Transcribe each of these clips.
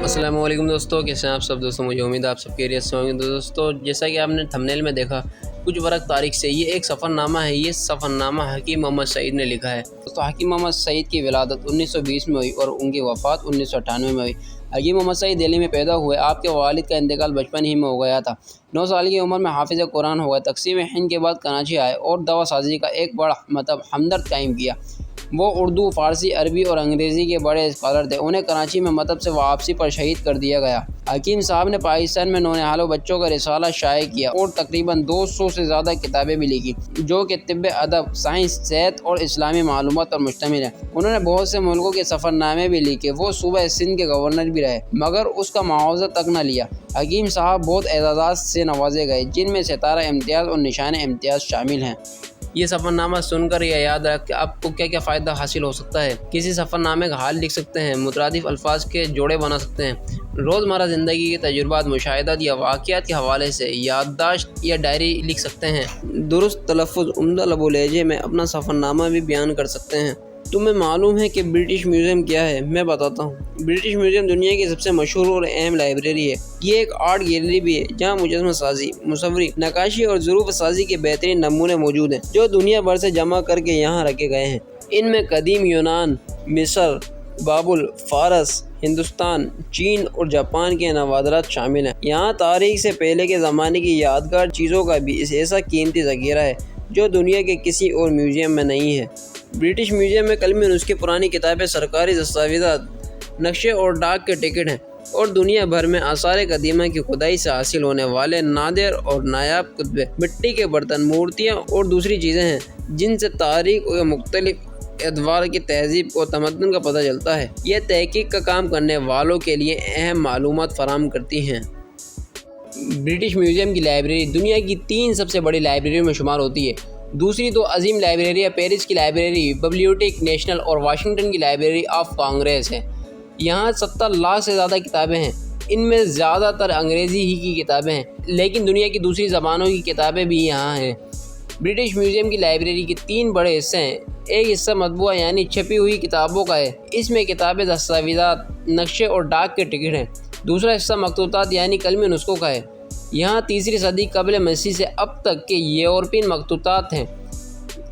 अस्सलाम वालेकुम दोस्तों, कैसे हैं आप सब दोस्तों। मुझे उम्मीद है आप सब खैरियत से होंगे। तो दोस्तों, जैसा कि आपने थंबनेल में देखा, कुछ वरक तारीख से ये एक सफ़रनामा है। ये सफ़रनामा हकीम मोहम्मद सईद ने लिखा है। दोस्तों, हकीम मोहम्मद सईद की विलादत 1920 में हुई और उनकी वफ़ात 1998 में हुई। हकीम मोहम्मद सईद दिल्ली में पैदा हुए। आपके वालिद का इंतकाल बचपन ही में हो गया था। 9 साल की उम्र में हाफिज़ कुरान हो गए। तक़सीम हिंद के बाद कराची आए और दवा साजी का एक बड़ा हमदर्द कायम किया। वो उर्दू, फ़ारसी, अरबी और अंग्रेज़ी के बड़े स्कॉलर थे। उन्हें कराची में मतहब से वापसी पर शहीद कर दिया गया। हकीम साहब ने पाकिस्तान में नौनिहालों बच्चों का रिसाला शाये किया और तकरीबन 200 से ज़्यादा किताबें भी लिखी, जो कि तिब्ब, अदब, साइंस, सेहत और इस्लामी मालूमात पर मुश्तमिल है। उन्होंने बहुत से मुल्कों के सफ़रनामे भी लिखे। वो सूबा सिंध के गवर्नर भी रहे, मगर उसका मुआवजा तक न लिया। हकीम साहब बहुत एजाज़ात से नवाजे गए, जिनमें सितारा इम्तियाज़ और निशान इम्तियाज़ शामिल हैं। ये सफ़रनामा सुनकर यह याद रख कि आपको क्या क्या फ़ायदा हासिल हो सकता है। किसी सफ़रनामे का हाल लिख सकते हैं, मुतरादिफ अल्फाज के जोड़े बना सकते हैं, रोज़मर्रा ज़िंदगी के तजुर्बात, मुशाहिदात या वाक़ियात के हवाले से याददाश्त या डायरी लिख सकते हैं। दुरुस्त तलफ़्फ़ुज़, उम्दा लबो लहजे में अपना सफ़रनामा भी बयान कर सकते हैं। तुम्हें मालूम है कि ब्रिटिश म्यूज़ियम क्या है? मैं बताता हूँ। ब्रिटिश म्यूज़ियम दुनिया की सबसे मशहूर और अहम लाइब्रेरी है। ये एक आर्ट गैलरी भी है, जहाँ मुजस्समा साजी, मुसव्वरी, नक्काशी और ज़ुरूफ़ साजी के बेहतरीन नमूने मौजूद हैं, जो दुनिया भर से जमा करके यहाँ रखे गए हैं। इनमें कदीम यूनान, मिस्र, बाबुल, फ़ारस, हिंदुस्तान, चीन और जापान के नवादरात शामिल हैं। यहाँ तारीख से पहले के ज़माने की यादगार चीज़ों का भी ऐसा कीमती ज़ख़ीरा है, जो दुनिया के किसी और म्यूज़ियम में नहीं है। ब्रिटिश म्यूज़ियम में कलमी नुस्खे, पुरानी किताबें, सरकारी दस्तावेज़ात, नक्शे और डाक के टिकट हैं, और दुनिया भर में आसार कदीमा की खुदाई से हासिल होने वाले नादिर और नायाब कुतबे, मिट्टी के बर्तन, मूर्तियाँ और दूसरी चीज़ें हैं, जिनसे तारीख और मुख्तलिफ एतवार की तहज़ीब और तमद्दुन का पता चलता है। यह तहक़ीक़ का काम करने वालों के लिए अहम मालूमात फराहम करती हैं। ब्रिटिश म्यूज़ियम की लाइब्रेरी दुनिया की 3 सबसे बड़ी लाइब्रेरियों में शुमार होती है। दूसरी 2 अजीम लाइब्रेरियाँ पेरिस की लाइब्रेरी बिब्लियोथेक नेशनल और वाशिंगटन की लाइब्रेरी ऑफ कांग्रेस है। यहाँ 70 लाख से ज़्यादा किताबें हैं। इनमें ज़्यादातर अंग्रेज़ी ही की किताबें हैं, लेकिन दुनिया की दूसरी ज़बानों की किताबें भी यहाँ हैं। ब्रिटिश म्यूज़ियम की लाइब्रेरी के 3 बड़े हिस्से हैं। एक हिस्सा मतबूआ यानी छपी हुई किताबों का है। इसमें किताबें, दस्तावेज़ात, नक्शे और डाक के टिकट हैं। दूसरा हिस्सा मखतूतात यानी कलमी नुस्खों का है। यहाँ 3री सदी कबल मसीह से अब तक के यूरोपीय मखतूतात हैं।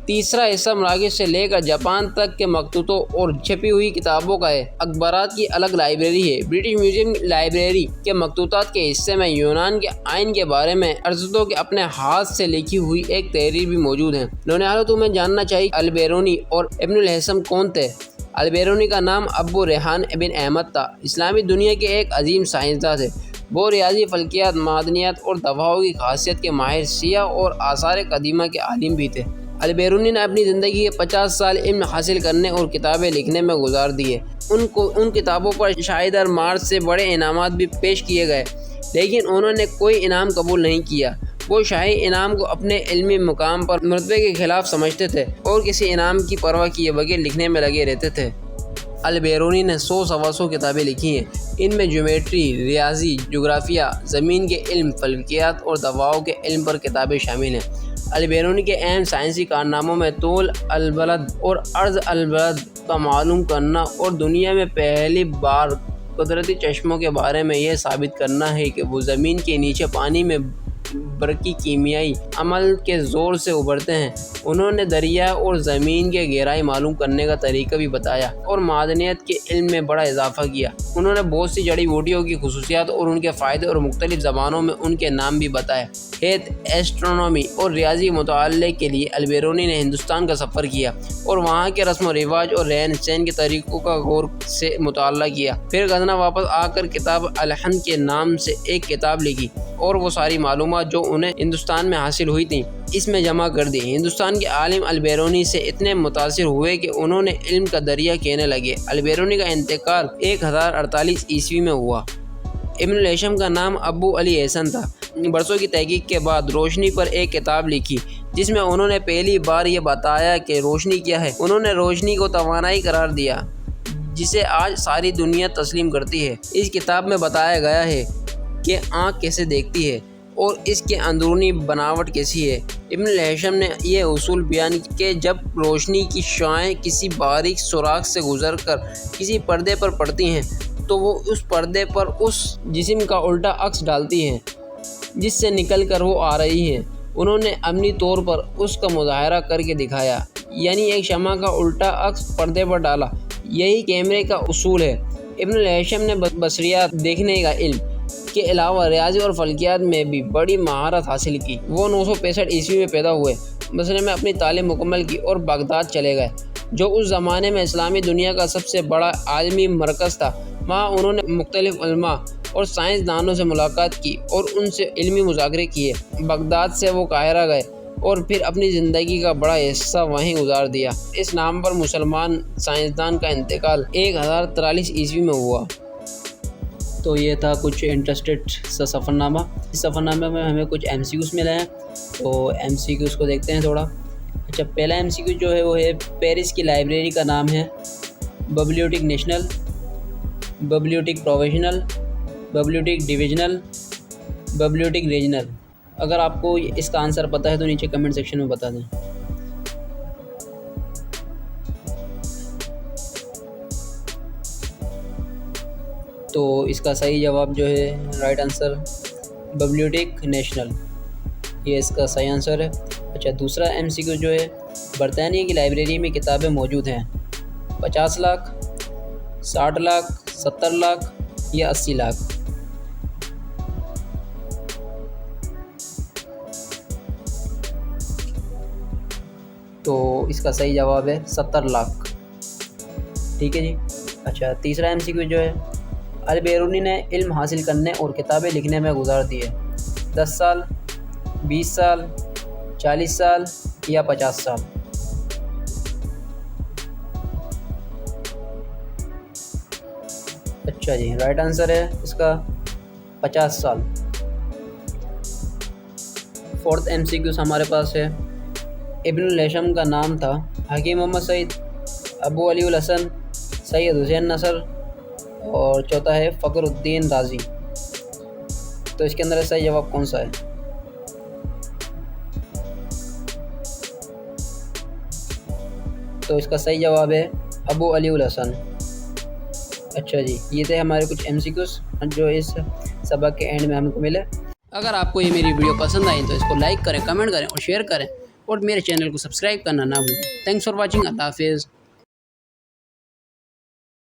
तीसरा हिस्सा मराकेश से लेकर जापान तक के मखतूतों और छपी हुई किताबों का है। अखबारात की अलग लाइब्रेरी है। ब्रिटिश म्यूज़ियम लाइब्रेरी के मखतूतात के हिस्से में यूनान के आइन के बारे में अरस्तू के अपने हाथ से लिखी हुई एक तहरीर भी मौजूद है। नौनिहालों, तुम्हें जानना चाहिए अल-बिरूनी और इब्नुल हैसम कौन थे। अल-बिरूनी का नाम अबू रेहान इब्न अहमद था। इस्लामी दुनिया के एक अजीम साइंसदान थे। वो रियाजी, फल्कियात, मादनियात और दवाओं की खासियत के माहिर, सियाह और आसार कदीमा के आलिम भी थे। अल-बिरूनी ने अपनी ज़िंदगी के 50 साल इल्म हासिल करने और किताबें लिखने में गुजार दिए। उन किताबों पर शाहिदर मार्च से बड़े इनामात भी पेश किए गए, लेकिन उन्होंने कोई इनाम कबूल नहीं किया। वो शाही इनाम को अपने इल्मी मुकाम पर मर्तबे के खिलाफ समझते थे और किसी इनाम की परवाह किए बगैर लिखने में लगे रहते थे। अल-बिरूनी ने 100 सवा 100 किताबें लिखी हैं। इनमें ज्योमेट्री, रियाजी, जोग्राफिया, ज़मीन के इल्म, फल्कियात और दवाओं के इल्म पर किताबें शामिल हैं। अल-बिरूनी के अहम साइंसी कारनामों में तूल अल-बलद और अर्ज़ अल-बलद का मालूम करना और दुनिया में पहली बार कुदरती चश्मों के बारे में यह साबित करना है कि वो ज़मीन के नीचे पानी में बरकी कीमियाई अमल के ज़ोर से उभरते हैं। उन्होंने दरिया और ज़मीन के गहराई मालूम करने का तरीका भी बताया और मादनियत के इल्म में बड़ा इजाफा किया। उन्होंने बहुत सी जड़ी बूटियों की खुसूसियात और उनके फ़ायदे और मुख्तलिफ ज़बानों में उनके नाम भी बताए। एस्ट्रोनॉमी और रियाजी मुताले के लिए अल-बिरूनी ने हिंदुस्तान का सफ़र किया और वहाँ के रस्म व रिवाज और रहन सहन के तरीक़ों का गौर से मुताला किया। फिर गज़ना वापस आकर किताब अल-हन्द के नाम से एक किताब लिखी और वो सारी मालूमात जो उन्हें हिंदुस्तान में हासिल हुई थी, इसमें जमा कर दी। हिंदुस्तान के आलिम अल-बिरूनी से इतने मुतासिर हुए कि उन्होंने इल्म का दरिया कहने लगे। अल-बिरूनी का इंतकाल 1048 ईस्वी में हुआ। इब्नुल हैसम का नाम अबू अली हसन था। बरसों की तहकीक के बाद रोशनी पर एक किताब लिखी, जिसमें उन्होंने पहली बार ये बताया कि रोशनी क्या है। उन्होंने रोशनी को तवानाई करार दिया, जिसे आज सारी दुनिया तस्लीम करती है। इस किताब में बताया गया है कि आँख कैसे देखती है और इसके अंदरूनी बनावट कैसी है। इब्नुल हैसम ने यह उसूल बयान कि जब रोशनी की शाएँ किसी बारीक सुराख से गुजरकर किसी पर्दे पर पड़ती हैं تو وہ اس پردے پر اس جسم کا الٹا عکس ڈالتی ہیں جس سے نکل کر وہ آ رہی ہیں۔ انہوں نے عملی طور پر اس کا مظاہرہ کر کے دکھایا، یعنی ایک شمع کا الٹا عکس پردے پر ڈالا۔ یہی کیمرے کا اصول ہے۔ ابن الہیثم نے بصریات دیکھنے کا علم کے علاوہ ریاضی اور فلکیات میں بھی بڑی مہارت حاصل کی۔ وہ 965 عیسوی میں پیدا ہوئے، بصرے میں اپنی تعلیم مکمل کی اور بغداد چلے گئے، جو اس زمانے میں اسلامی دنیا کا سب سے بڑا عالمی مرکز تھا۔ وہاں انہوں نے مختلف علماء اور سائنسدانوں سے ملاقات کی اور ان سے علمی مذاکرے کیے۔ بغداد سے وہ قاہرہ گئے اور پھر اپنی زندگی کا بڑا حصہ وہیں گزار دیا۔ اس نام پر مسلمان سائنسدان کا انتقال 1043 عیسوی میں ہوا۔ تو یہ تھا کچھ انٹرسٹڈ سا سفر نامہ۔ اس سفر نامے میں ہمیں کچھ MCQs ملے ہیں، تو MCQs کو دیکھتے ہیں تھوڑا۔ اچھا، پہلا MCQ جو ہے وہ ہے پیرس کی لائبریری کا نام ہے ببلیوٹیک نیشنل، ببلیوٹیک پروفیشنل، ببلیوٹیک ڈویژنل، ببلیوٹیک ریجنل۔ اگر آپ کو اس کا آنسر پتہ ہے تو نیچے کمنٹ سیکشن میں بتا دیں۔ تو اس کا صحیح جواب جو ہے رائٹ آنسر ببلیوٹیک نیشنل، یہ اس کا صحیح آنسر ہے۔ اچھا، دوسرا MCQ جو ہے برطانیہ کی لائبریری میں کتابیں موجود ہیں 50 لاکھ، 60 لاکھ، 70 لاکھ یا 80 لاکھ۔ تو اس کا صحیح جواب ہے 70 لاکھ، ٹھیک ہے جی۔ اچھا، تیسرا MCQ جو ہے البیرونی نے علم حاصل کرنے اور کتابیں لکھنے میں گزار دیے 10 سال، 20 سال، 40 سال یا 50 سال۔ اچھا جی، رائٹ آنسر ہے اس کا 50 سال۔ فورتھ MCQ ہمارے پاس ہے ابن الہیثم کا نام تھا حکیم محمد سعید، ابو علی الحسن، سید حسین نصر، اور چوتھا ہے فخر الدین رازی۔ تو اس کے اندر صحیح جواب کون سا ہے؟ تو اس کا صحیح جواب ہے ابو علی الحسن۔ اچھا جی، یہ تھے ہمارے کچھ MCQs جو اس سبق کے اینڈ میں ہم کو ملے۔ اگر آپ کو یہ میری ویڈیو پسند آئی تو اس کو لائک کریں، کمنٹ کریں اور شیئر کریں، اور میرے چینل کو سبسکرائب کرنا نہ بھولیں۔ Thanks for watching. اللہ حافظ۔